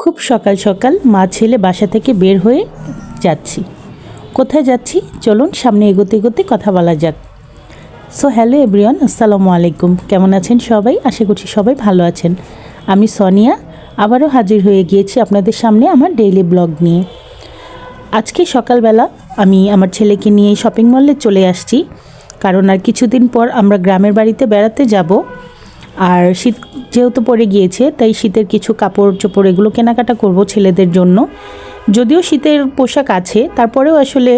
খুব সকাল সকাল মা ছেলে বাসা থেকে বের হয়ে যাচ্ছি। কোথায় যাচ্ছি চলুন সামনে এগোতে এগোতে কথা বলা যাক। সো হ্যালো এভরিওয়ান, আসসালামু আলাইকুম। কেমন আছেন সবাই? আশা করছি সবাই ভালো আছেন। আমি সোনিয়া আবারও হাজির হয়ে গিয়েছি আপনাদের সামনে আমার ডেইলি ব্লগ নিয়ে। আজকে সকালবেলা আমি আমার ছেলেকে নিয়ে শপিং মলে চলে আসছি, কারণ আর কিছুদিন পর আমরা গ্রামের বাড়িতে বেড়াতে যাব। আর শীত যেহেতু পড়ে গিয়েছে, তাই শীতের কিছু কাপড় চোপড় এগুলো কেনাকাটা করব ছেলেদের জন্য। যদিও শীতের পোশাক আছে, তারপরেও আসলে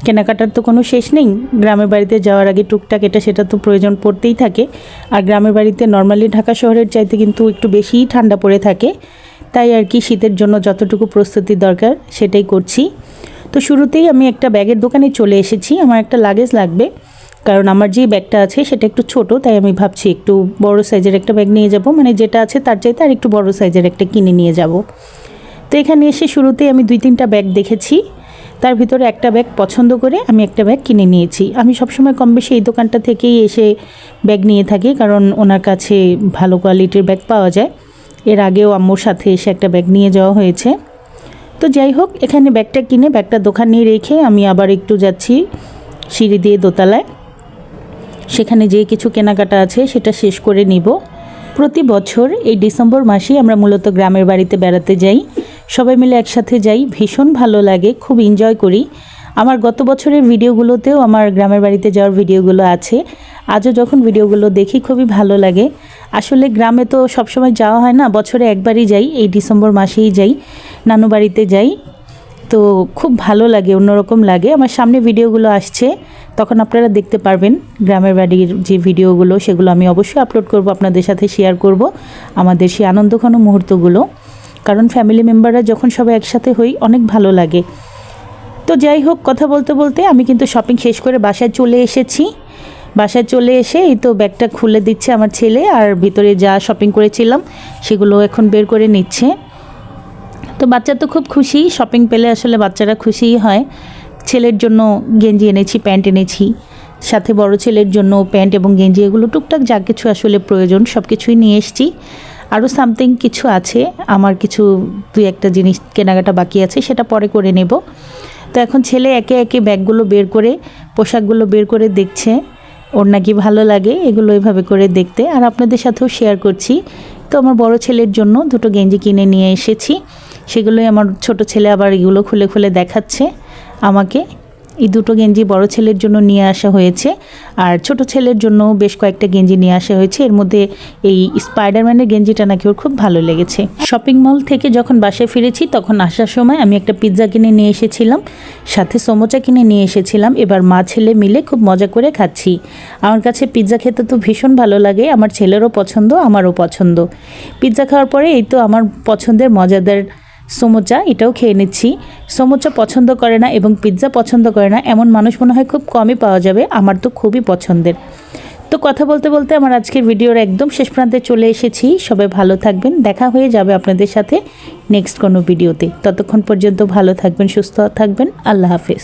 কেনাকাটার তো কোনো শেষ নেই। গ্রামের বাড়িতে যাওয়ার আগে টুকটাক এটা সেটা তো প্রয়োজন পড়তেই থাকে। আর গ্রামের বাড়িতে নর্মালি ঢাকা শহরের চাইতে কিন্তু একটু বেশিই ঠান্ডা পড়ে থাকে, তাই আর কি শীতের জন্য যতটুকু প্রস্তুতি দরকার সেটাই করছি। তো শুরুতেই আমি একটা ব্যাগের দোকানে চলে এসেছি। আমার একটা লাগেজ লাগবে, কারণ আমার যে ব্যাগটা আছে সেটা একটু ছোট, তাই আমি ভাবছি একটু বড় সাইজের একটা ব্যাগ নিয়ে যাব, মানে যেটা আছে তার চাইতে আর একটু বড় সাইজের একটা কিনে নিয়ে যাব। তো এখানে এসে শুরুতেই আমি 2-3টা ব্যাগ দেখেছি, তার ভিতরে একটা ব্যাগ পছন্দ করে আমি একটা ব্যাগ কিনে নিয়েছি। আমি সবসময় কম বেশি এই দোকানটা থেকেই এসে ব্যাগ নিয়ে থাকি, কারণ ওনার কাছে ভালো কোয়ালিটির ব্যাগ পাওয়া যায়। এর আগেও আম্মুর সাথে এসে একটা ব্যাগ নিয়ে যাওয়া হয়েছে। তো যাই হোক, এখানে ব্যাগটা কিনে ব্যাগটা দোকানে রেখে আমি আবার একটু যাচ্ছি সিঁড়ি দিয়ে দোতলায়। সেখানে যে কিছু কেনাকাটা আছে সেটা শেষ করে নিব। প্রতি বছর এই ডিসেম্বর মাসেই আমরা মূলত গ্রামের বাড়িতে বেড়াতে যাই, সবাই মিলে একসাথে যাই, ভীষণ ভালো লাগে, খুব এনজয় করি। আমার গত বছরের ভিডিওগুলোতেও আমার গ্রামের বাড়িতে যাওয়ার ভিডিওগুলো আছে। আজও যখন ভিডিওগুলো দেখি খুবই ভালো লাগে। আসলে গ্রামে তো সবসময় যাওয়া হয় না, বছরে একবারই যাই, এই ডিসেম্বর মাসেই যাই, নানু বাড়িতে যাই। তো খুব ভালো লাগে, অন্যরকম লাগে। আমার সামনে ভিডিওগুলো আসছে, তখন আপনারা দেখতে পারবেন গ্রামের বাড়ির যে ভিডিওগুলো, সেগুলো আমি অবশ্যই আপলোড করব, আপনাদের সাথে শেয়ার করব আমাদের সেই আনন্দঘন মুহূর্তগুলো। কারণ ফ্যামিলি মেম্বাররা যখন সবাই একসাথে হই অনেক ভালো লাগে। তো যাই হোক, কথা বলতে বলতে আমি কিন্তু শপিং শেষ করে বাসায় চলে এসেছি। বাসায় চলে এসে এই তো ব্যাগটা খুলে দিচ্ছে আমার ছেলে, আর ভিতরে যা শপিং করেছিলাম সেগুলো এখন বের করে নিচ্ছে। তো বাচ্চা তো খুব খুশি, শপিং পেলে আসলে বাচ্চারা খুশিই হয়। ছেলের জন্য গেঞ্জি এনেছি, প্যান্ট এনেছি, সাথে বড় ছেলের জন্য প্যান্ট এবং গেঞ্জি, এগুলো টুকটাক যা কিছু আসলে প্রয়োজন সব কিছুই নিয়ে এসেছি। আরও সামথিং কিছু আছে, আমার কিছু 2-1টা জিনিস কেনাকাটা বাকি আছে, সেটা পরে করে নেব। তো এখন ছেলে একে একে ব্যাগগুলো বের করে, পোশাকগুলো বের করে দেখছে ওর নাকি ভালো লাগে এগুলো এভাবে করে দেখতে, আর আপনাদের সাথেও শেয়ার করছি। তো আমার বড় ছেলের জন্য 2টো গেঞ্জি কিনে নিয়ে এসেছি, সেগুলোই আমার ছোট ছেলে আবার এগুলো খুলে খুলে দেখাচ্ছে আমাকে। এই 2টো গেঞ্জি বড় ছেলের জন্য নিয়ে আসা হয়েছে, আর ছোট ছেলের জন্য বেশ কয়েকটা গেঞ্জি নিয়ে আসা হয়েছে। এর মধ্যে এই স্পাইডারম্যানের গেঞ্জিটা নাকি ওর খুব ভালো লেগেছে। শপিং মল থেকে যখন বাসায় ফিরেছি তখন আসার সময় আমি একটা পিৎজা কিনে নিয়ে এসেছিলাম, সাথে সমোচা কিনে নিয়ে এসেছিলাম। এবার মা ছেলে মিলে খুব মজা করে খাচ্ছি। আমার কাছে পিৎজা খেতে তো ভীষণ ভালো লাগে, আমার ছেলেরও পছন্দ, আমারও পছন্দ। পিৎজা খাওয়ার পরে এই তো আমার পছন্দের মজাদার সমোচা, এটাও খেয়ে নিচ্ছি। সমোচা পছন্দ করে না এবং পিৎজা পছন্দ করে না এমন মানুষ মনে হয় খুব কমই পাওয়া যাবে, আমার তো খুবই পছন্দের। তো কথা বলতে বলতে আমার আজকের ভিডিওর একদম শেষ প্রান্তে চলে এসেছি। সবাই ভালো থাকবেন, দেখা হয়ে যাবে আপনাদের সাথে নেক্সট কোনো ভিডিওতে। ততক্ষণ পর্যন্ত ভালো থাকবেন, সুস্থ থাকবেন, আল্লাহ হাফেজ।